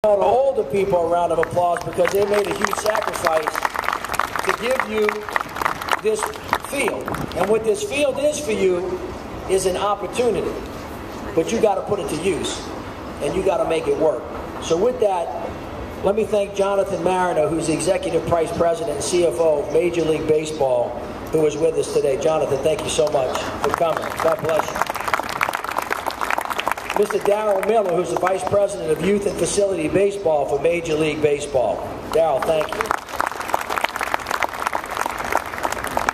All the older people a round of applause because they made a huge sacrifice to give you this field. And what this field is for you is an opportunity. But you got to put it to use. And you got to make it work. So with that, let me thank Jonathan Marino, who's the Executive Vice President and CFO of Major League Baseball, who is with us today. Jonathan, thank you so much for coming. God bless you. Mr. Darryl Miller, who's the Vice President of Youth and Facility Baseball for Major League Baseball. Darryl, thank you.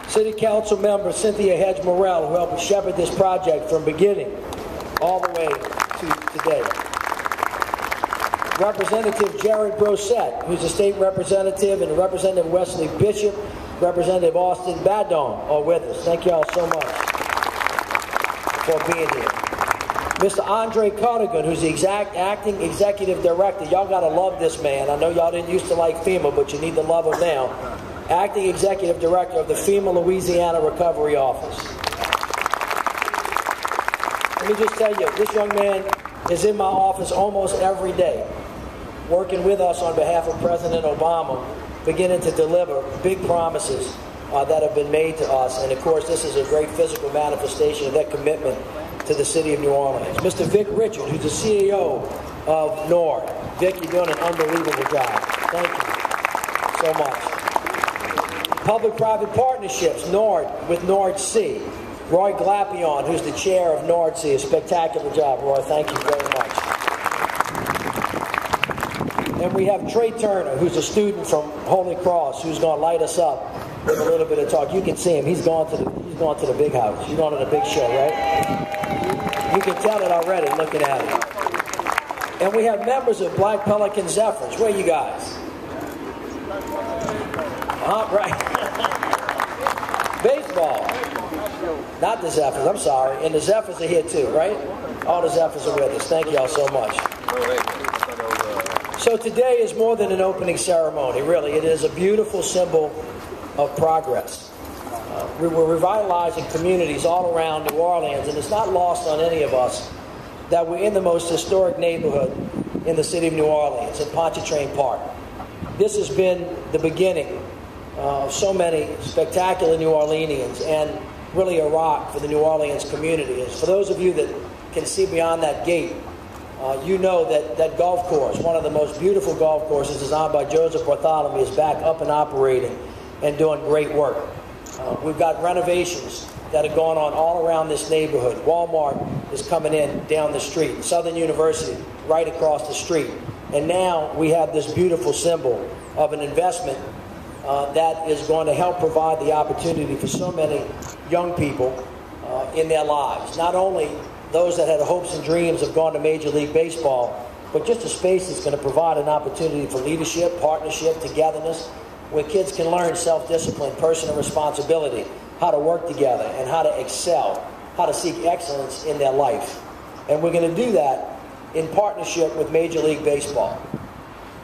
City Council Member Cynthia Hedge Morrell, who helped shepherd this project from beginning all the way to today. Representative Jared Brosette, who's a state representative, and Representative Wesley Bishop, Representative Austin Badon are with us. Thank you all so much for being here. Mr. Andre Cardigan, who's the acting executive director. Y'all got to love this man. I know y'all didn't used to like FEMA, but you need to love him now. Acting executive director of the FEMA Louisiana Recovery Office. Let me just tell you, this young man is in my office almost every day, working with us on behalf of President Obama, beginning to deliver big promises that have been made to us. And of course, this is a great physical manifestation of that commitment to the city of New Orleans. Mr. Vic Richard, who's the CEO of NORD. Vic, you're doing an unbelievable job. Thank you so much. Public-private partnerships, NORD with NORD-C. Roy Glapion, who's the chair of NORD-C. A spectacular job, Roy. Thank you very much. And we have Trey Turner, who's a student from Holy Cross, who's going to light us up with a little bit of talk. You can see him. He's gone to the big house. He's going to the big show, right? You can tell it already looking at it. And we have members of Black Pelican Zephyrs. Where are you guys? Right. Baseball. Not the Zephyrs, I'm sorry. And the Zephyrs are here too, right? All the Zephyrs are with us. Thank you all so much. So today is more than an opening ceremony, really. It is a beautiful symbol of progress. We're revitalizing communities all around New Orleans, and it's not lost on any of us that we're in the most historic neighborhood in the city of New Orleans, in Pontchartrain Park. This has been the beginning of so many spectacular New Orleanians, and really a rock for the New Orleans community. And for those of you that can see beyond that gate, you know that golf course, one of the most beautiful golf courses designed by Joseph Bartholomew, is back up and operating and doing great work. We've got renovations that are going on all around this neighborhood. Walmart is coming in down the street. Southern University right across the street. And now we have this beautiful symbol of an investment that is going to help provide the opportunity for so many young people in their lives. Not only those that had hopes and dreams of going to Major League Baseball, but just a space that's going to provide an opportunity for leadership, partnership, togetherness, where kids can learn self-discipline, personal responsibility, how to work together, and how to excel, how to seek excellence in their life. And we're going to do that in partnership with Major League Baseball.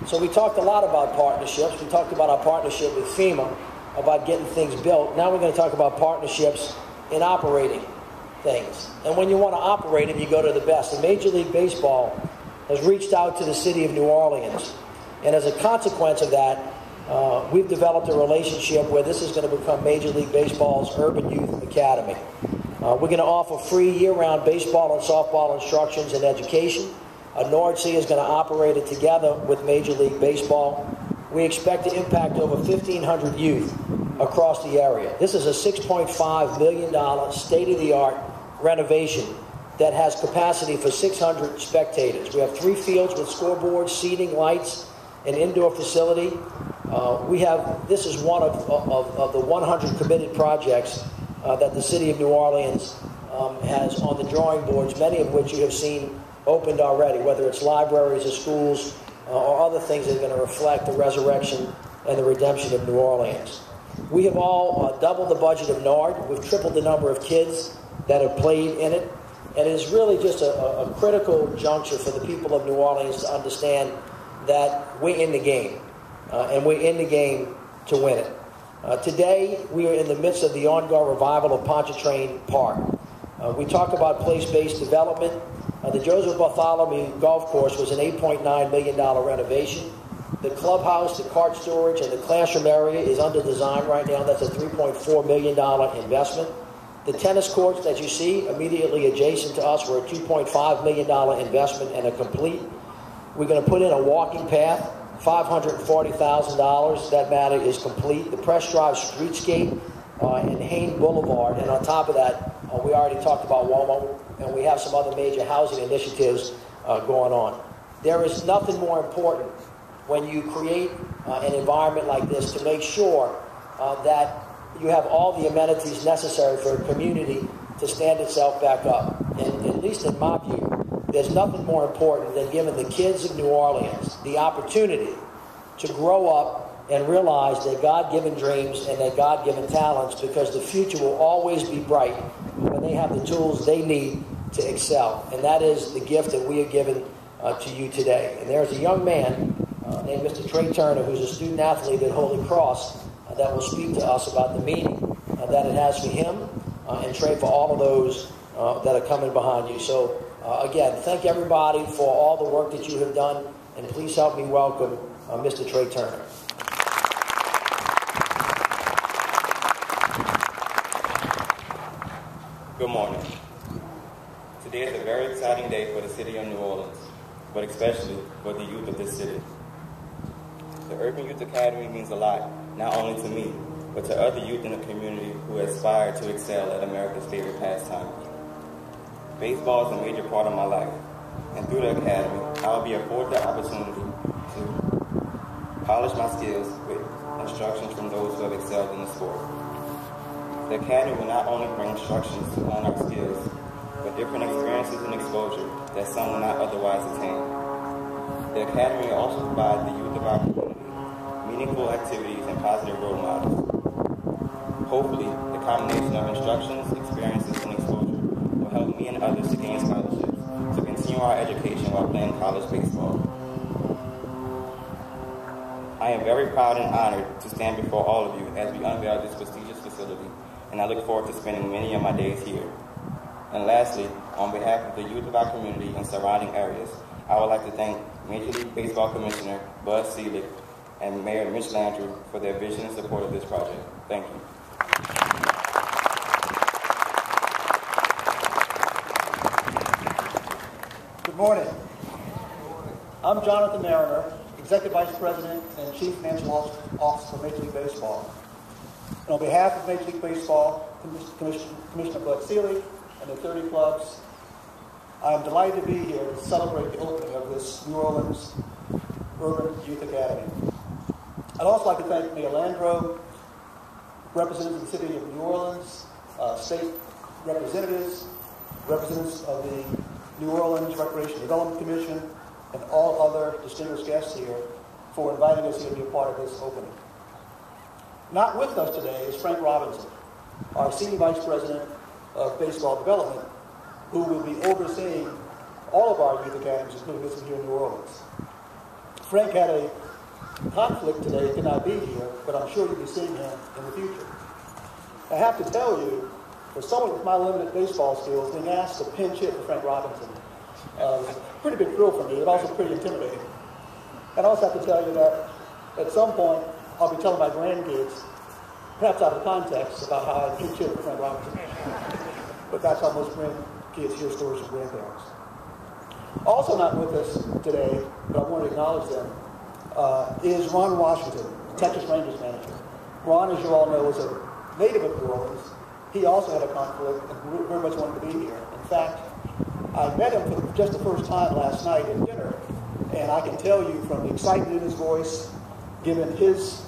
So we talked a lot about partnerships. We talked about our partnership with FEMA, about getting things built. Now we're going to talk about partnerships in operating things. And when you want to operate them, you go to the best. And Major League Baseball has reached out to the city of New Orleans. And as a consequence of that, we've developed a relationship where this is going to become Major League Baseball's Urban Youth Academy. We're going to offer free year-round baseball and softball instructions and education. NORD-C is going to operate it together with Major League Baseball. We expect to impact over 1,500 youth across the area. This is a $6.5 million state-of-the-art renovation that has capacity for 600 spectators. We have 3 fields with scoreboards, seating, lights, an indoor facility. This is one of the 100 committed projects that the city of New Orleans has on the drawing boards, many of which you have seen opened already, whether it's libraries or schools or other things that are going to reflect the resurrection and the redemption of New Orleans. We have all doubled the budget of NORD. We've tripled the number of kids that have played in it. And it is really just a critical juncture for the people of New Orleans to understand that we're in the game. And we're in the game to win it. Today, we are in the midst of the ongoing revival of Pontchartrain Park. We talk about place-based development. The Joseph Bartholomew Golf Course was an $8.9 million renovation. The clubhouse, the cart storage, and the classroom area is under design right now. That's a $3.4 million investment. The tennis courts that you see immediately adjacent to us were a $2.5 million investment and are complete. We're going to put in a walking path, $540,000. That matter is complete. The Press Drive Streetscape and Hain Boulevard, and on top of that, we already talked about Walmart, and we have some other major housing initiatives going on. There is nothing more important when you create an environment like this to make sure that you have all the amenities necessary for a community to stand itself back up. And at least in my view, there's nothing more important than giving the kids of New Orleans the opportunity to grow up and realize their God-given dreams and their God-given talents, because the future will always be bright when they have the tools they need to excel. And that is the gift that we are giving to you today. And there's a young man named Mr. Trey Turner, who's a student athlete at Holy Cross, that will speak to us about the meaning that it has for him and Trey for all of those that are coming behind you. So again, thank everybody for all the work that you have done, and please help me welcome Mr. Trey Turner. Good morning. Today is a very exciting day for the city of New Orleans, but especially for the youth of this city. The Urban Youth Academy means a lot, not only to me, but to other youth in the community who aspire to excel at America's favorite pastime. Baseball is a major part of my life, and through the Academy, I will be afforded the opportunity to polish my skills with instructions from those who have excelled in the sport. The Academy will not only bring instructions to hone our skills, but different experiences and exposure that some will not otherwise attain. The Academy will also provide the youth of our community meaningful activities and positive role models. Hopefully, the combination of instructions, experiences, and exposure will help me and others to gain scholarships to continue our education while playing college baseball. I am very proud and honored to stand before all of you as we unveil this prestigious facility, and I look forward to spending many of my days here. And lastly, on behalf of the youth of our community and surrounding areas, I would like to thank Major League Baseball Commissioner Buzz Selig and Mayor Mitch Landrieu for their vision and support of this project. Thank you. Good morning. I'm Jonathan Mariner, Executive Vice President and Chief Financial Officer for Major League Baseball. And on behalf of Major League Baseball, Commissioner Buzz Selig, and the 30 clubs, I am delighted to be here to celebrate the opening of this New Orleans Urban Youth Academy. I'd also like to thank Mayor Landrieu, representatives of the City of New Orleans, state representatives, representatives of the New Orleans Recreation Development Commission, and all other distinguished guests here for inviting us here to be a part of this opening. Not with us today is Frank Robinson, our Senior Vice President of Baseball Development, who will be overseeing all of our youth academies, including this one here in New Orleans. Frank had a conflict today, could not be here, but I'm sure you'll be seeing him in the future. I have to tell you, for someone with my limited baseball skills, being asked to pinch hit for Frank Robinson was a pretty big thrill for me, but also pretty intimidating. And I also have to tell you that at some point, I'll be telling my grandkids, perhaps out of context, about how I pinch hit for Frank Robinson. But that's how most grandkids hear stories from grandparents. Also not with us today, but I want to acknowledge them, is Ron Washington, Texas Rangers manager. Ron, as you all know, is a native of New Orleans. He also had a conflict and very much wanted to be here. In fact, I met him for just the first time last night at dinner, and I can tell you from the excitement in his voice, given his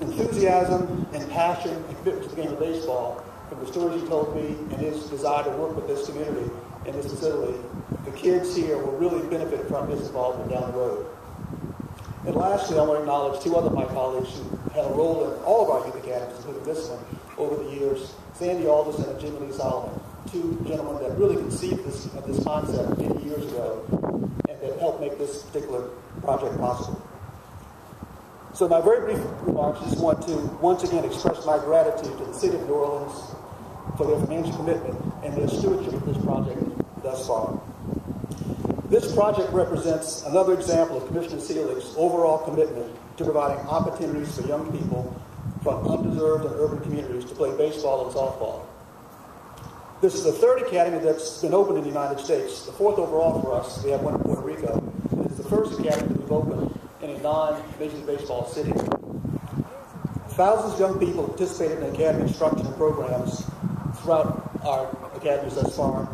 enthusiasm and passion and commitment to the game of baseball, from the stories he told me and his desire to work with this community and this facility, the kids here will really benefit from his involvement down the road. And lastly, I want to acknowledge two other of my colleagues who had a role in all of our youth academies, including this one, over the years, Sandy Alderson and Jimmy Lee Solomon, two gentlemen that really conceived this concept many years ago and that helped make this particular project possible. So in my very brief remarks, I just want to once again express my gratitude to the City of New Orleans for their financial commitment and their stewardship of this project thus far. This project represents another example of Commissioner Selig's overall commitment to providing opportunities for young people from undeserved and urban communities to play baseball and softball. This is the third academy that's been opened in the United States, the fourth overall for us. We have one in Puerto Rico. It's the first academy that we've opened in a non-Major League Baseball city. Thousands of young people participated in academy instruction and programs throughout our academies thus far,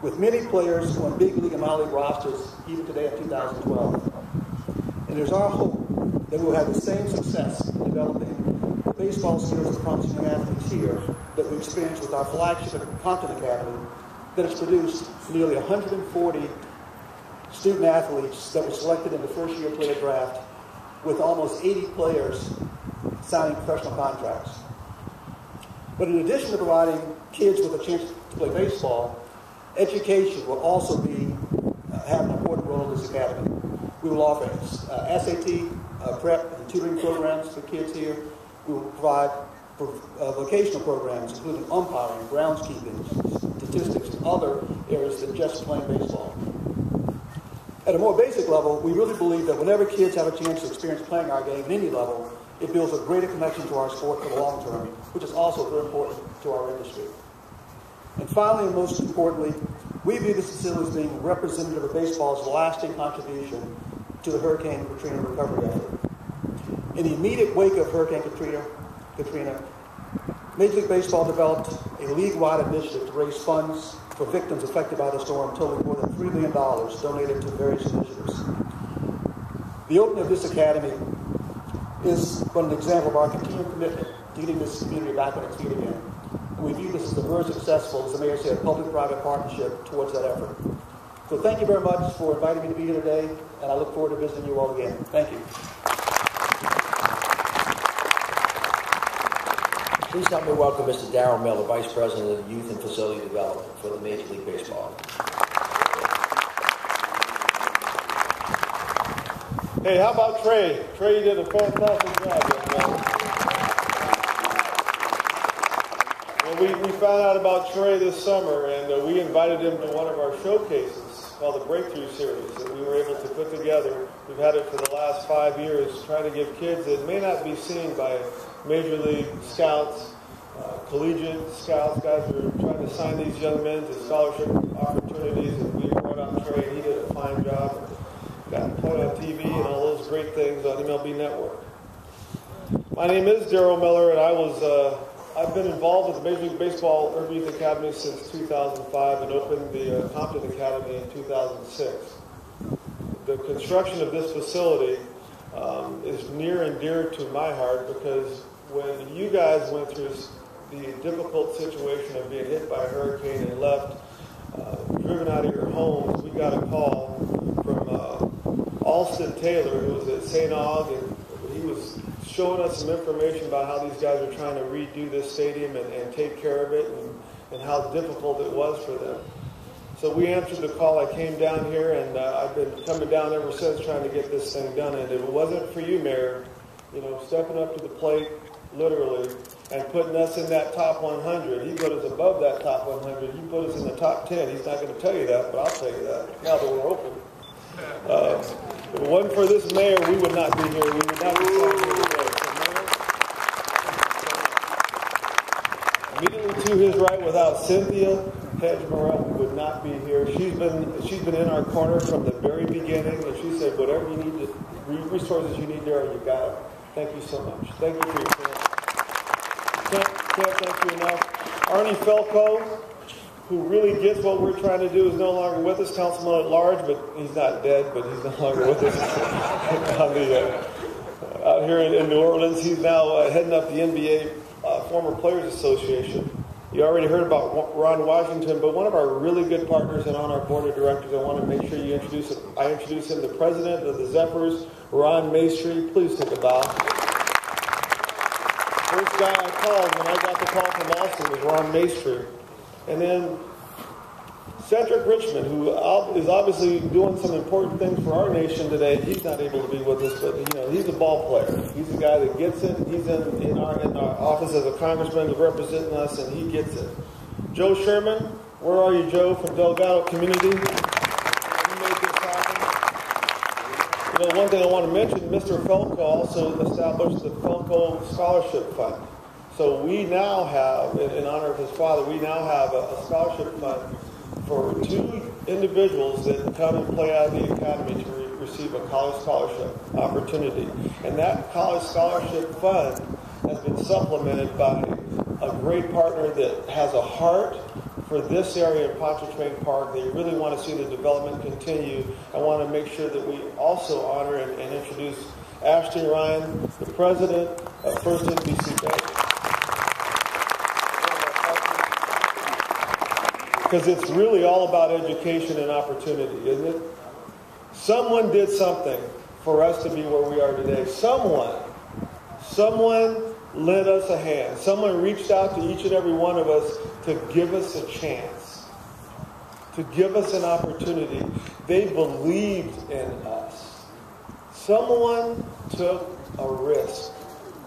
with many players on big league and minor league rosters even today in 2012. And there's our hope that we'll have the same success in developing the baseball skills of promising young athletes here that we experienced with our flagship Compton Academy that has produced nearly 140 student athletes that were selected in the first-year player draft, with almost 80 players signing professional contracts. But in addition to providing kids with a chance to play baseball, education will also have an important role in this academy. We will offer SAT, prep, and tutoring programs for kids here. We will provide vocational programs, including umpiring, groundskeeping, statistics, and other areas than just playing baseball. At a more basic level, we really believe that whenever kids have a chance to experience playing our game at any level, it builds a greater connection to our sport for the long term, which is also very important to our industry. And finally, and most importantly, we view this facility as being representative of baseball's lasting contribution to the Hurricane Katrina recovery effort. In the immediate wake of Hurricane Katrina, Major League Baseball developed a league-wide initiative to raise funds for victims affected by the storm, totaling more than $3 million donated to various initiatives. The opening of this academy is an example of our continued commitment to getting this community back on its feet again. And we view this as a very successful, as the mayor said, public-private partnership towards that effort. So thank you very much for inviting me to be here today, and I look forward to visiting you all again. Thank you. Please help me welcome Mr. Darrell Miller, Vice President of Youth and Facility Development for the Major League Baseball. Hey, how about Trey? Trey, you did a fantastic job. Well, we found out about Trey this summer, and we invited him to one of our showcases called the Breakthrough Series that we were able to put together. We've had it for the last 5 years, trying to give kids that may not be seen by Major League scouts, collegiate scouts, guys who are trying to sign these young men to scholarship opportunities. And we brought out Trey, and he did a fine job. Got played on TV and all those great things on MLB Network. My name is Darrell Miller, and I've been involved with the Major League Baseball Urban Youth Academy since 2005 and opened the Compton Academy in 2006. The construction of this facility is near and dear to my heart because when you guys went through the difficult situation of being hit by a hurricane and left, driven out of your homes, we got a call from Alston Taylor, who was at St. Aug, and he was showing us some information about how these guys are trying to redo this stadium and take care of it and how difficult it was for them. So we answered the call. I came down here, and I've been coming down ever since trying to get this thing done. And if it wasn't for you, Mayor, stepping up to the plate, literally, and putting us in that top 100. He put us above that top 100. He put us in the top 10. He's not going to tell you that, but I'll tell you that now that we're open. If it wasn't for this mayor, we would not be here. We would not be here today. So, immediately to his right, without Cynthia Hedge-Morrell, we would not be here. She's been in our corner from the very beginning, and she said, whatever you need, resources you need there, you got it. Thank you so much. Thank you for your time. Can't thank you enough. Arnie Felco, who really gets what we're trying to do, is no longer with us, councilman at large, but he's not dead, but he's no longer with us out here in New Orleans. He's now heading up the NBA Former Players Association. You already heard about Ron Washington, but one of our really good partners and on our board of directors, I want to make sure you introduce him. I introduce him, the president of the Zephyrs, Ron Maestri. Please take a bow. First guy I called when I got the call from Austin was Ron Maestri. And then Cedric Richmond, who is obviously doing some important things for our nation today. He's not able to be with us, but he's a ball player. He's the guy that gets it. He's in our office as a congressman representing us, and he gets it. Joe Sherman, where are you, Joe, from Delgado Community? He made One thing I want to mention, Mr. Felco also established the Felco Scholarship Fund. So we now have, in honor of his father, we now have a scholarship fund for 2 individuals that come and play out of the academy to receive a college scholarship opportunity. And that college scholarship fund has been supplemented by a great partner that has a heart for this area of Pontchartrain Park. They really want to see the development continue. I want to make sure that we also honor and introduce Ashton Ryan, the president of First NBC Bank. Because it's really all about education and opportunity, isn't it? Someone did something for us to be where we are today. Someone lent us a hand. Someone reached out to each and every one of us to give us a chance, to give us an opportunity. They believed in us. Someone took a risk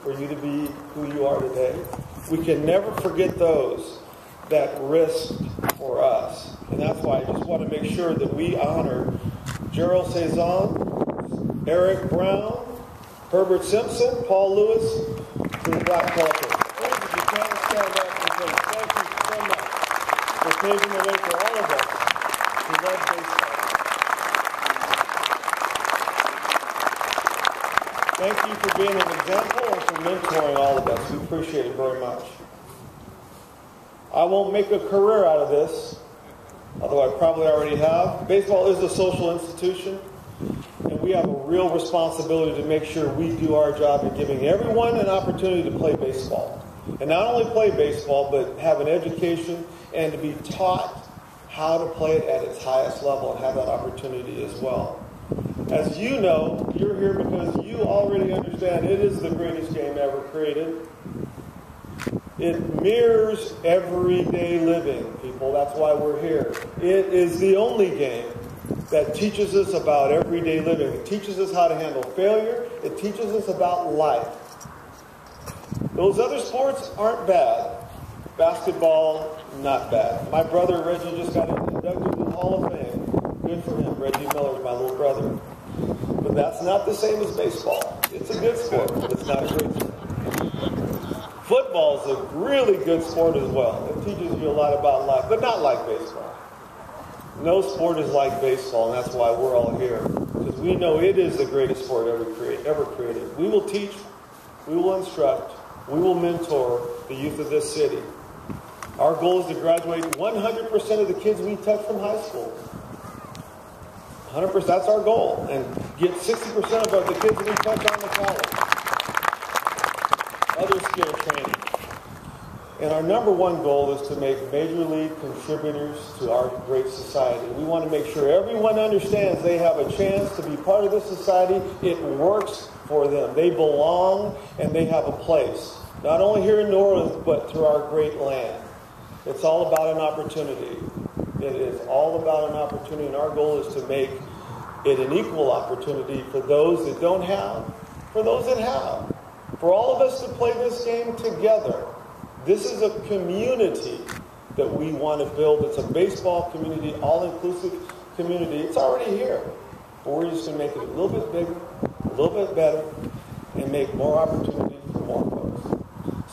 for you to be who you are today. We can never forget those that risked for us. And that's why I just want to make sure that we honor Gerald Cezanne, Eric Brown, Herbert Simpson, Paul Lewis, to the Black Pelicans. Please, if you can, stand up and say thank you so much for paving the way for all of us who love baseball. Thank you for being an example and for mentoring all of us. We appreciate it very much. I won't make a career out of this, although I probably already have. Baseball is a social institution, and we have a real responsibility to make sure we do our job in giving everyone an opportunity to play baseball. And not only play baseball, but have an education and to be taught how to play it at its highest level and have that opportunity as well. As you know, you're here because you already understand it is the greatest game ever created. It mirrors everyday living, people. That's why we're here. It is the only game that teaches us about everyday living. It teaches us how to handle failure. It teaches us about life. Those other sports aren't bad. Basketball, not bad. My brother Reggie just got inducted to the Hall of Fame. Good for him. Reggie Miller's my little brother. But that's not the same as baseball. It's a good sport, but it's not a great sport. Football is a really good sport as well. It teaches you a lot about life, but not like baseball. No sport is like baseball, and that's why we're all here. Because we know it is the greatest sport ever created. We will teach, we will instruct, we will mentor the youth of this city. Our goal is to graduate 100% of the kids we touch from high school. 100%, that's our goal. And get 60% of the kids we touch on to college. Other skill training. And our number one goal is to make major league contributors to our great society. We want to make sure everyone understands they have a chance to be part of this society. It works for them. They belong and they have a place. Not only here in New Orleans, but through our great land. It's all about an opportunity. It is all about an opportunity, and our goal is to make it an equal opportunity for those that don't have, for those that have. For all of us to play this game together. This is a community that we want to build. It's a baseball community, all-inclusive community. It's already here. But we're just going to make it a little bit bigger, a little bit better, and make more opportunity for more folks.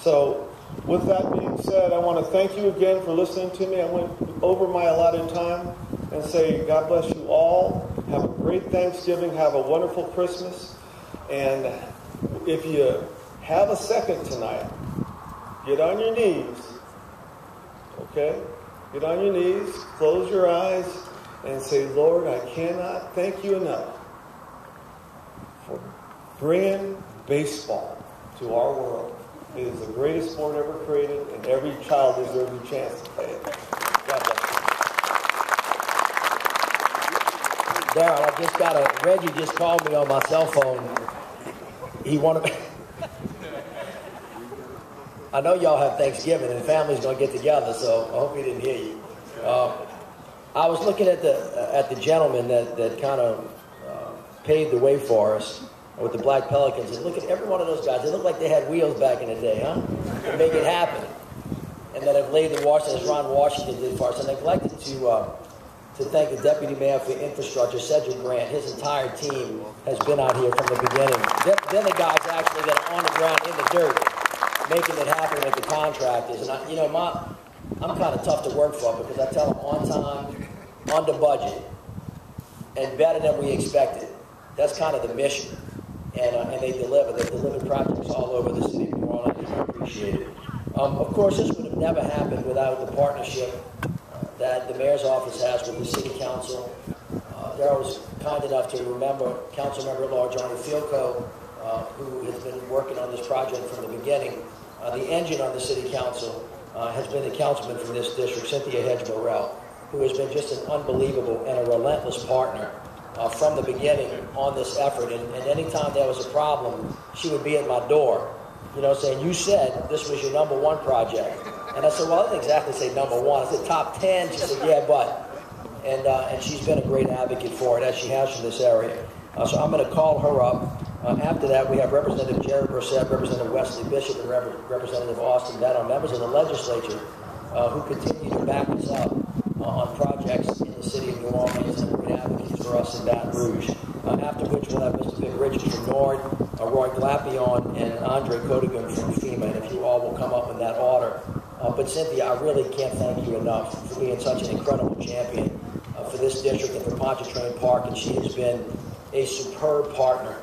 So, with that being said, I want to thank you again for listening to me. I went over my allotted time and say, God bless you all. Have a great Thanksgiving. Have a wonderful Christmas. And if you have a second tonight, get on your knees, okay? Get on your knees, close your eyes, and say, Lord, I cannot thank you enough for bringing baseball to our world. It is the greatest sport ever created, and every child deserves a chance to play it. God bless you. Daryl, Reggie just called me on my cell phone. He wanted I know y'all have Thanksgiving and family's going to get together, so I hope he didn't hear you. I was looking at the gentleman that kind of paved the way for us with the Black Pelicans, and look at every one of those guys. They look like they had wheels back in the day, huh? To make it happen. And that have laid the Washington, as Ron Washington did for us. I neglected to to thank the Deputy Mayor for Infrastructure, Cedric Grant. His entire team has been out here from the beginning. They're the guys actually that are on the ground in the dirt, making it happen with the contractors. And I'm kind of tough to work for because I tell them on time, under budget, and better than we expected. That's kind of the mission. And they deliver. They've delivered projects all over the city of New Orleans. I appreciate it. Of course, this would have never happened without the partnership that the mayor's office has with the city council. Darryl was kind enough to remember Councilmember-at-Large Johnny Fielko, who has been working on this project from the beginning. The engine on the city council has been the councilman from this district, Cynthia Hedge-Morrell, who has been just an unbelievable and a relentless partner from the beginning on this effort. And anytime there was a problem, she would be at my door, saying, you said this was your #1 project. And I said, well, I didn't exactly say #1. I said top 10. She said, yeah, but. And she's been a great advocate for it, as she has for this area. So I'm going to call her up. After that, we have Representative Jerry Brissett, Representative Wesley Bishop, and Representative Austin Denham, members of the legislature who continue to back us up on projects in the city of New Orleans and great advocates for us in Baton Rouge. After which we'll have Mr. Vic Richards from NORD, Roy Glapion, and Andre Codigan from FEMA, and if you all will come up in that order. But Cynthia, I really can't thank you enough for being such an incredible champion for this district and for Pontchartrain Park, and she has been a superb partner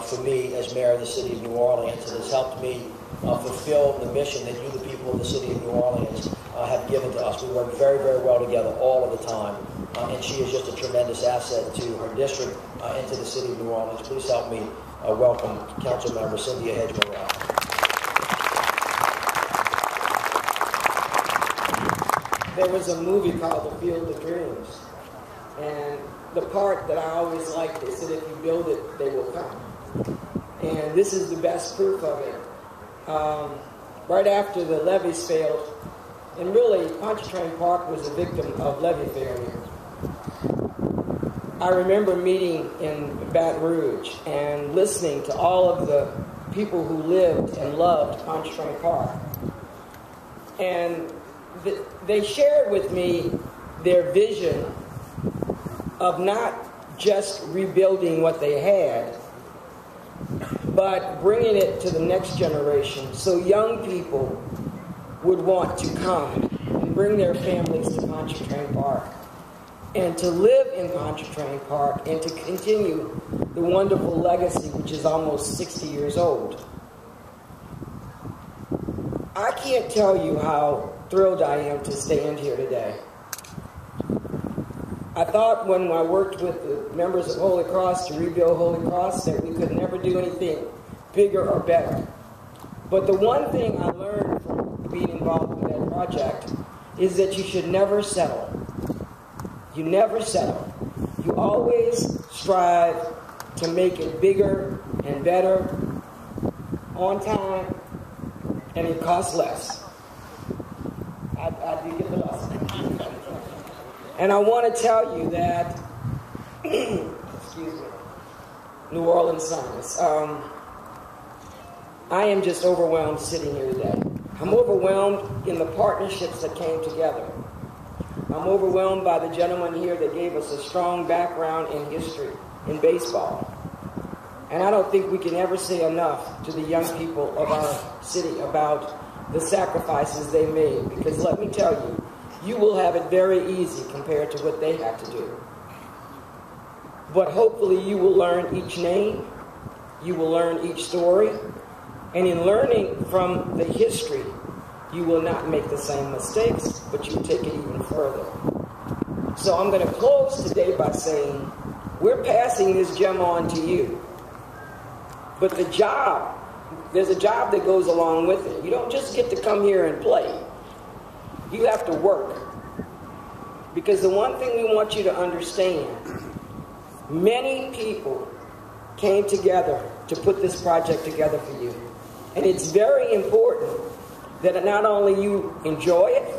for me as mayor of the city of New Orleans, and has helped me fulfill the mission that you, the people of the city of New Orleans, have given to us. We work very, very well together all of the time, and she is just a tremendous asset to her district and to the city of New Orleans. Please help me welcome Councilmember Cynthia Hedge-Morrell. There was a movie called The Field of Dreams, and the part that I always liked is that if you build it, they will come. And this is the best proof of it. Right after the levees failed, and really Pontchartrain Park was a victim of levee failure. I remember meeting in Baton Rouge and listening to all of the people who lived and loved Pontchartrain Park. And they shared with me their vision of not just rebuilding what they had, but bringing it to the next generation so young people would want to come and bring their families to Pontchartrain Park and to live in Pontchartrain Park and to continue the wonderful legacy which is almost 60 years old. I can't tell you how thrilled I am to stand here today. I thought when I worked with the members of Holy Cross to rebuild Holy Cross that we could never do anything bigger or better. But the one thing I learned from being involved with that project is that you should never settle. You never settle. You always strive to make it bigger and better on time, and it costs less. I did get the lesson. And I want to tell you that, excuse me, New Orleans Sons, I am just overwhelmed sitting here today. I'm overwhelmed in the partnerships that came together. I'm overwhelmed by the gentleman here that gave us a strong background in history, in baseball. And I don't think we can ever say enough to the young people of our city about the sacrifices they made. Because let me tell you, you will have it very easy compared to what they had to do. But hopefully you will learn each name, you will learn each story, and in learning from the history, you will not make the same mistakes, but you take it even further. So I'm going to close today by saying, we're passing this gem on to you. But the job, there's a job that goes along with it. You don't just get to come here and play. You have to work. Because the one thing we want you to understand, many people came together to put this project together for you. And it's very important that not only you enjoy it,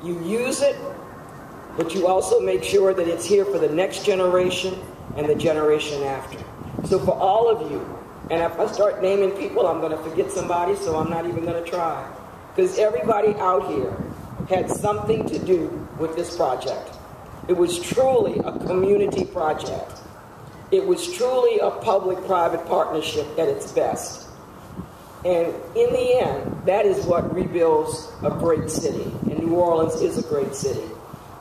you use it, but you also make sure that it's here for the next generation and the generation after. So for all of you, and if I start naming people, I'm going to forget somebody, so I'm not even going to try. Because everybody out here had something to do with this project. It was truly a community project. It was truly a public-private partnership at its best. And in the end, that is what rebuilds a great city. And New Orleans is a great city.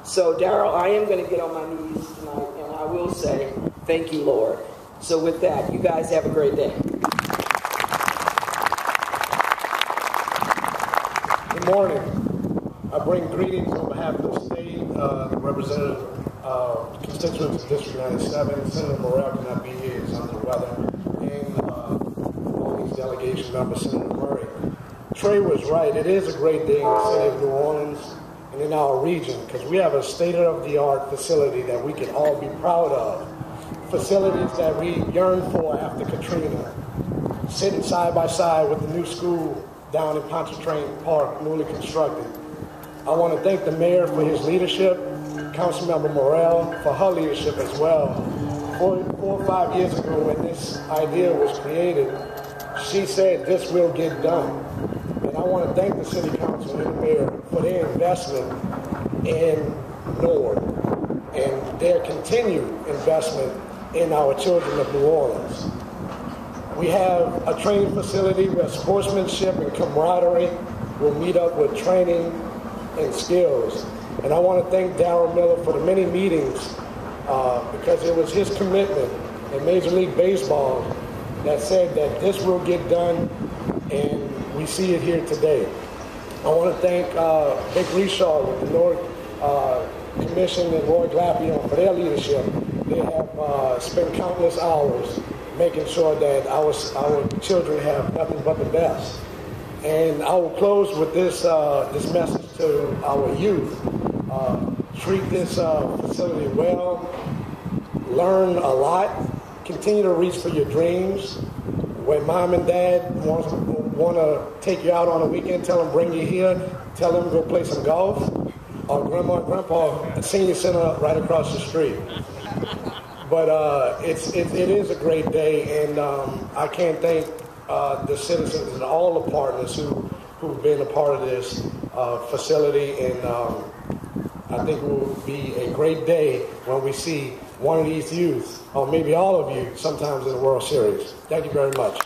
So, Darryl, I am going to get on my knees tonight, and I will say, thank you, Lord. So with that, you guys have a great day. Good morning. I bring greetings on behalf of the state, Representative constituents of District 97. Senator Morrell cannot be here, he's under the weather, and all these delegation members, Senator Murray. Trey was right. It is a great day in the city of New Orleans and in our region because we have a state-of-the-art facility that we can all be proud of. Facilities that we yearned for after Katrina, sitting side by side with the new school down in Pontchartrain Park, newly constructed. I want to thank the mayor for his leadership, Councilmember Morrell for her leadership as well. 4 or 5 years ago when this idea was created, she said this will get done. And I want to thank the city council and the mayor for their investment in Norwood and their continued investment in our children of New Orleans. We have a training facility where sportsmanship and camaraderie will meet up with training and skills. And I want to thank Darryl Miller for the many meetings because it was his commitment in Major League Baseball that said that this will get done, and we see it here today. I want to thank Vic Reshaw with the North Commission and Roy Glapion for their leadership. They have spent countless hours making sure that our children have nothing but the best. And I will close with this this message to our youth. Treat this facility well, learn a lot, continue to reach for your dreams. When mom and dad want to take you out on a weekend, tell them bring you here, tell them go play some golf, or grandma and grandpa at Senior Center right across the street. But it is a great day, and I can't thank the citizens and all the partners who've been a part of this facility, and I think it will be a great day when we see one of these youth, or maybe all of you, sometimes in the World Series. Thank you very much.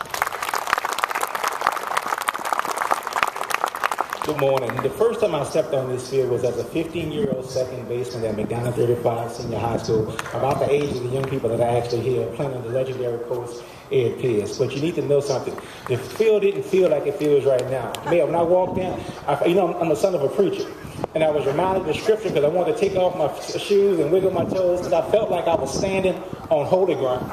Good morning. The first time I stepped on this field was as a 15-year-old second baseman at McDonough 35 Senior High School, about the age of the young people that are actually here playing under the legendary coach Ed Pierce. But you need to know something. The field didn't feel like it feels right now. Mayor, when I walked in, I'm the son of a preacher. And I was reminded of the scripture because I wanted to take off my shoes and wiggle my toes because I felt like I was standing on holy ground.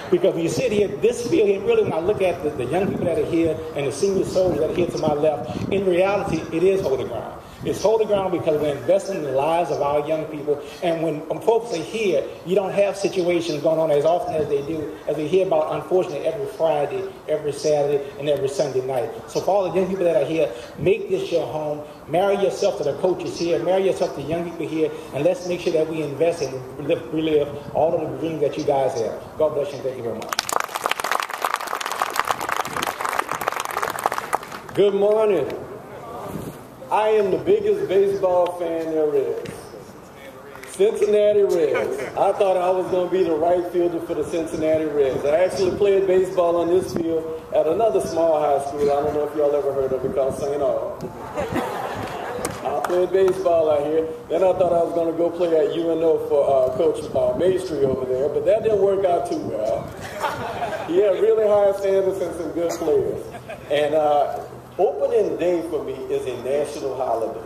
Because when you sit here, this field here, really when I look at the young people that are here and the senior soldiers that are here to my left, in reality, it is holy ground. It's holy ground because we're investing in the lives of our young people. And when folks are here, you don't have situations going on as often as they do, as we hear about, unfortunately, every Friday, every Saturday, and every Sunday night. So for all the young people that are here, make this your home. Marry yourself to the coaches here. Marry yourself to young people here. And let's make sure that we invest and relive all of the dreams that you guys have. God bless you and thank you very much. Good morning. I am the biggest baseball fan there is. Cincinnati Reds. I thought I was going to be the right fielder for the Cincinnati Reds. I actually played baseball on this field at another small high school. I don't know if y'all ever heard of it, called St. Aug. I played baseball out here. Then I thought I was going to go play at UNO for Coach Maestri over there, but that didn't work out too well. He had really high standards and some good players. And opening day for me is a national holiday.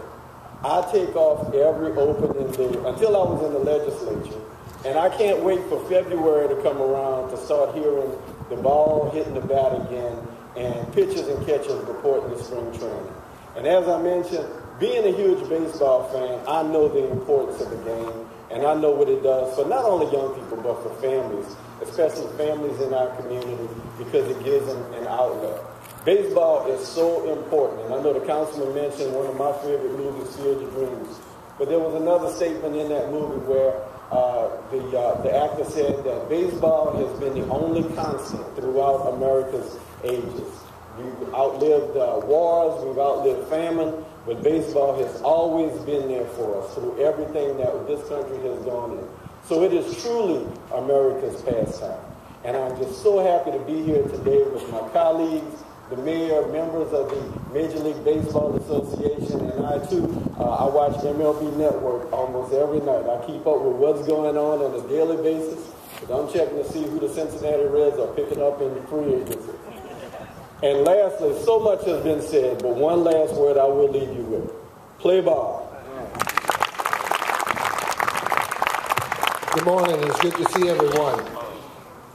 I take off every opening day until I was in the legislature. And I can't wait for February to come around to start hearing the ball hitting the bat again and pitchers and catchers reporting the spring training. And as I mentioned, being a huge baseball fan, I know the importance of the game, and I know what it does for not only young people, but for families, especially families in our community, because it gives them an outlet. Baseball is so important, and I know the councilman mentioned one of my favorite movies, Field of Dreams, but there was another statement in that movie where the actor said that baseball has been the only constant throughout America's ages. We've outlived wars, we've outlived famine, but baseball has always been there for us through everything that this country has gone in. So it is truly America's pastime. And I'm just so happy to be here today with my colleagues, the mayor, members of the Major League Baseball Association, and I too, I watch MLB Network almost every night. I keep up with what's going on a daily basis, but I'm checking to see who the Cincinnati Reds are picking up in free agency. And lastly, so much has been said, but one last word I will leave you with. Play ball. Good morning. It's good to see everyone.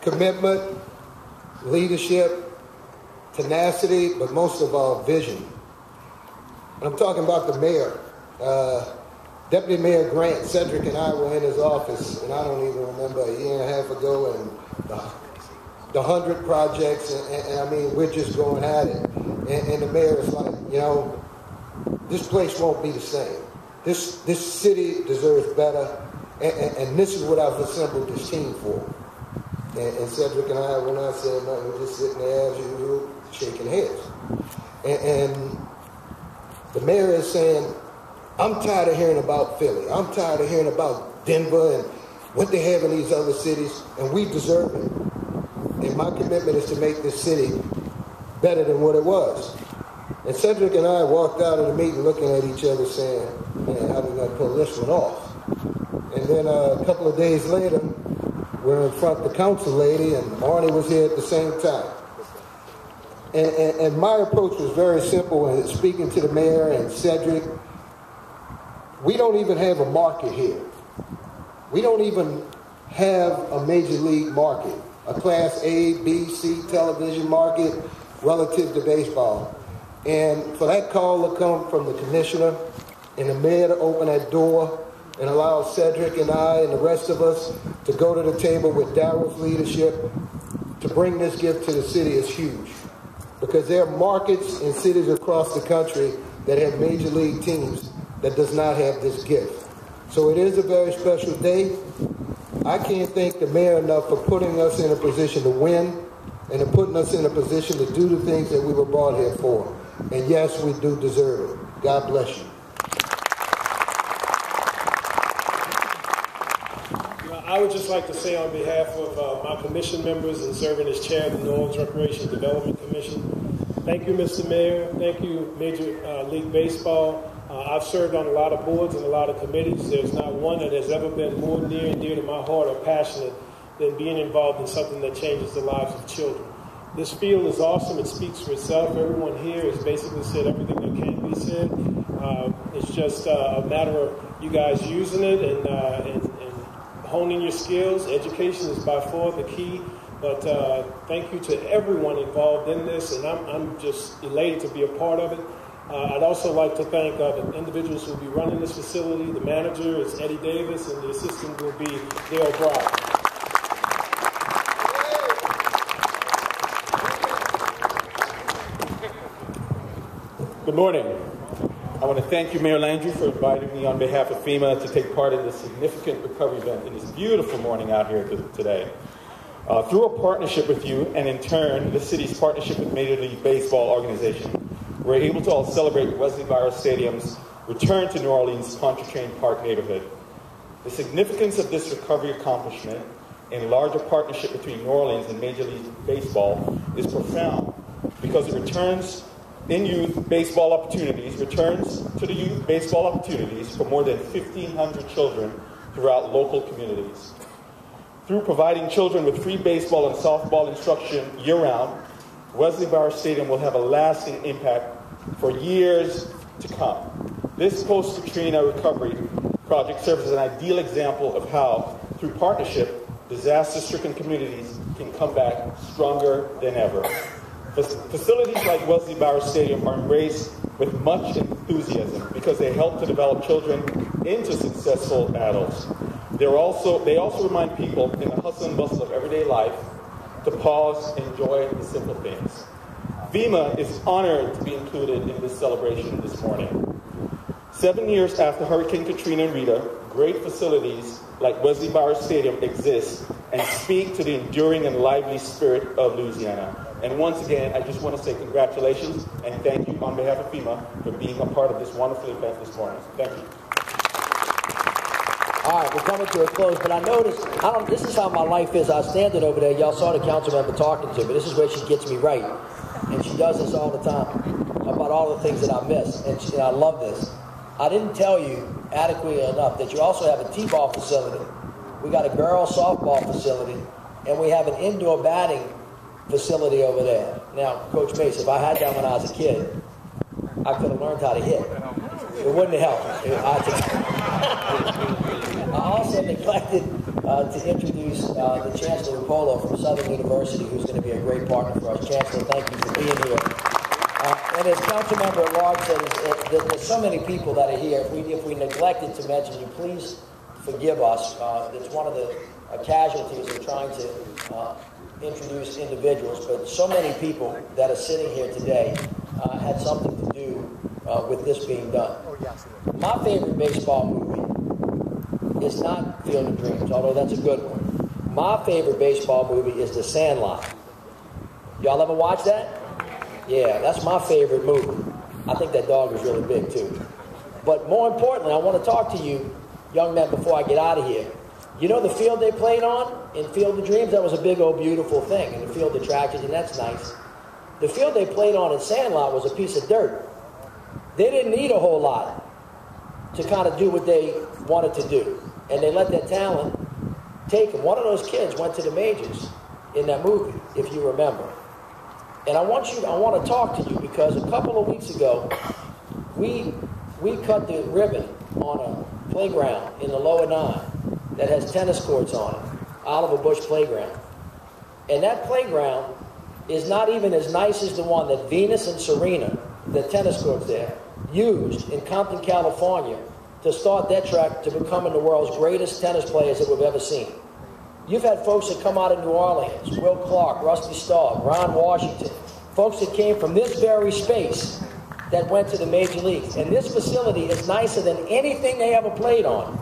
Commitment, leadership, tenacity, but most of all, vision. And I'm talking about the mayor. Deputy Mayor Grant, Cedric, and I were in his office, and I don't even remember, a year and a half ago, and the 100 projects, and I mean, we're just going at it. And the mayor is like, you know, this place won't be the same. This city deserves better, and this is what I've assembled this team for. And Cedric and I, we're not saying nothing, we're just sitting there as usual, shaking heads. And the mayor is saying, I'm tired of hearing about Philly. I'm tired of hearing about Denver and what they have in these other cities, and we deserve it. And my commitment is to make this city better than what it was. And Cedric and I walked out of the meeting looking at each other saying, man, how are we going to pull this one off? And then a couple of days later, we're in front of the council lady, and Arnie was here at the same time. And my approach was very simple in speaking to the mayor and Cedric. We don't even have a market here. We don't even have a major league market, a Class A, B, C television market relative to baseball. And for that call to come from the commissioner and the mayor to open that door and allow Cedric and I and the rest of us to go to the table with Darryl's leadership to bring this gift to the city is huge. Because there are markets in cities across the country that have major league teams that does not have this gift. So it is a very special day. I can't thank the mayor enough for putting us in a position to win and to putting us in a position to do the things that we were brought here for. And yes, we do deserve it. God bless you. I would just like to say on behalf of my commission members and serving as chair of the New Orleans Recreation Development Commission, thank you, Mr. Mayor. Thank you, Major League Baseball. I've served on a lot of boards and a lot of committees. There's not one that has ever been more near and dear to my heart or passionate than being involved in something that changes the lives of children. This field is awesome. It speaks for itself. Everyone here has basically said everything that can be said. It's just a matter of you guys using it and honing your skills. Education is by far the key. But thank you to everyone involved in this, and I'm just elated to be a part of it. I'd also like to thank the individuals who will be running this facility. The manager is Eddie Davis, and the assistant will be Dale Brock. Good morning. I want to thank you, Mayor Landrieu, for inviting me on behalf of FEMA to take part in this significant recovery event in this beautiful morning out here today. Through a partnership with you, and in turn, the city's partnership with Major League Baseball organization, we're able to all celebrate Wesley Barrow Stadium's return to New Orleans' Pontchartrain Park neighborhood. The significance of this recovery accomplishment and larger partnership between New Orleans and Major League Baseball is profound because it returns to the youth baseball opportunities for more than 1,500 children throughout local communities. Through providing children with free baseball and softball instruction year-round, Wesley Barrow Stadium will have a lasting impact for years to come. This post-Katrina recovery project serves as an ideal example of how, through partnership, disaster-stricken communities can come back stronger than ever. Facilities like Wesley Barrow Stadium are embraced with much enthusiasm because they help to develop children into successful adults. They also remind people in the hustle and bustle of everyday life to pause and enjoy the simple things. FEMA is honored to be included in this celebration this morning. 7 years after Hurricane Katrina and Rita, great facilities like Wesley Barrow Stadium exist and speak to the enduring and lively spirit of Louisiana. And once again, I just want to say congratulations and thank you on behalf of FEMA for being a part of this wonderful event this morning. Thank you. All right, we're coming to a close, but I noticed, this is how my life is. I was standing over there. Y'all saw the council member talking to me. This is where she gets me right. And she does this all the time about all the things that I miss. And I love this. I didn't tell you adequately enough that you also have a T-ball facility. We got a girls softball facility, and we have an indoor batting facility over there. Now, Coach Mace, if I had that when I was a kid, I could have learned how to hit. It wouldn't have helped. I also neglected to introduce the Chancellor Polo from Southern University, who's going to be a great partner for us. Chancellor, thank you for being here. And as council member at large said, there's so many people that are here. If we neglected to mention you, please forgive us. It's one of the casualties of trying to introduce individuals, but so many people that are sitting here today had something to do with this being done. My favorite baseball movie is not Field of Dreams, although that's a good one. My favorite baseball movie is The Sandlot. Y'all ever watch that? Yeah, that's my favorite movie. I think that dog is really big too. But more importantly, I want to talk to you, young men, before I get out of here. You know the field they played on in Field of Dreams? That was a big old beautiful thing, and the field of tragedy, and that's nice. The field they played on in Sandlot was a piece of dirt. They didn't need a whole lot to kind of do what they wanted to do. And they let that talent take them. One of those kids went to the majors in that movie, if you remember. And I want to talk to you because a couple of weeks ago, we cut the ribbon on a playground in the Lower 9 that has tennis courts on it, Oliver Bush Playground. And that playground is not even as nice as the one that Venus and Serena, the tennis courts there, used in Compton, California, to start their track to becoming the world's greatest tennis players that we've ever seen. You've had folks that come out of New Orleans, Will Clark, Rusty Staub, Ron Washington, folks that came from this very space that went to the major leagues. And this facility is nicer than anything they ever played on.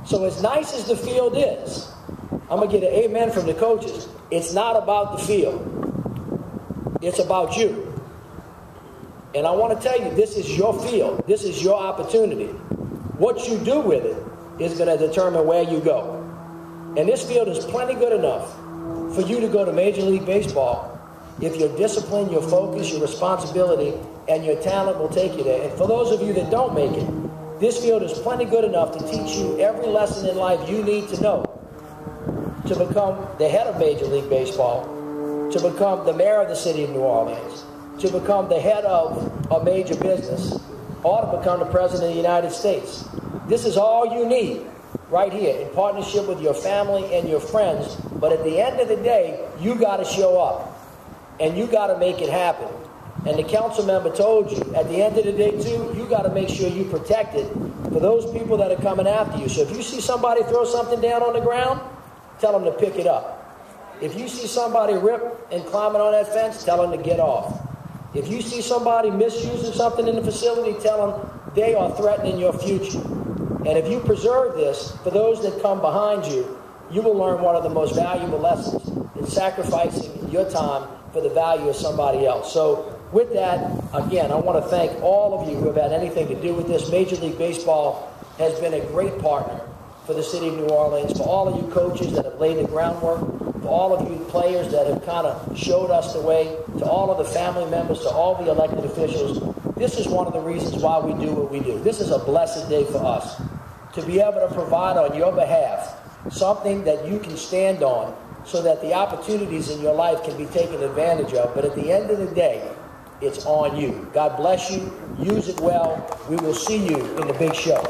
So as nice as the field is, I'm going to get an amen from the coaches, it's not about the field. It's about you. And I want to tell you, this is your field. This is your opportunity. What you do with it is going to determine where you go. And this field is plenty good enough for you to go to Major League Baseball if your discipline, your focus, your responsibility, and your talent will take you there. And for those of you that don't make it, this field is plenty good enough to teach you every lesson in life you need to know to become the head of Major League Baseball, to become the mayor of the city of New Orleans, to become the head of a major business, or to become the president of the United States. This is all you need right here in partnership with your family and your friends. But at the end of the day, you got to show up and you got to make it happen. And the council member told you, at the end of the day too, you got to make sure you protect it for those people that are coming after you. So if you see somebody throw something down on the ground, tell them to pick it up. If you see somebody rip and climbing on that fence, tell them to get off. If you see somebody misusing something in the facility, tell them they are threatening your future. And if you preserve this, for those that come behind you, you will learn one of the most valuable lessons in sacrificing your time for the value of somebody else. So with that, again, I want to thank all of you who have had anything to do with this. Major League Baseball has been a great partner for the city of New Orleans, for all of you coaches that have laid the groundwork, for all of you players that have kind of showed us the way, to all of the family members, to all the elected officials. This is one of the reasons why we do what we do. This is a blessed day for us to be able to provide on your behalf something that you can stand on so that the opportunities in your life can be taken advantage of. But at the end of the day, it's on you. God bless you. Use it well. We will see you in the big show.